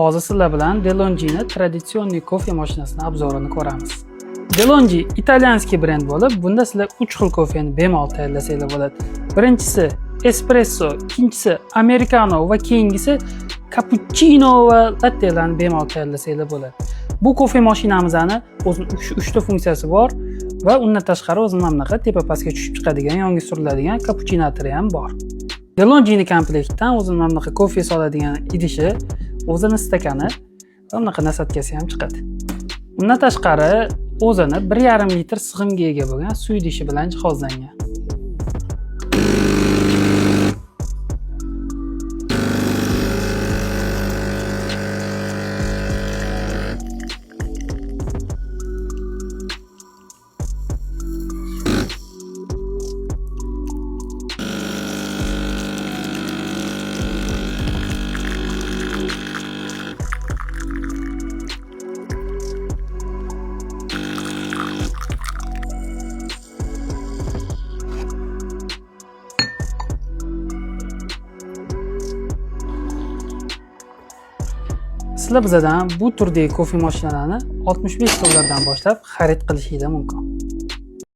Hozir sizlar bilan DeLonghi'ni traditsionniy kofe mashinasini obzorini ko'ramiz. DeLonghi italyanskiy brend bo'lib, bunda sizlar 3 xil kofeni bemalol tayyorlasanglar bo'ladi. Birinchisi espresso, ikkinchisi americano va keyingisi cappuccino va lattelarni bemalol tayyorlasanglar bo'ladi. Bu kofe mashinamizning o'zining 3 ta funksiyasi bor va undan tashqari o'zi mana bunaqa tepa pastga tushib chiqadigan, yonga suriladigan cappuccinatori ham bor. DeLonghi'ning komplektdan o'zi mana bunaqa kofe soladigan idishi, o'zini stakani va bunaqa nasatkasi ham chiqadi. Undan tashqari o'zini 1,5 litr sig'imga ega bo'lgan suv idishi bilan jihozlangan. Sizlar bizdan bu turdagi kofe mashinalarini 65 dollardan boshlab xarid qilishingiz mumkin.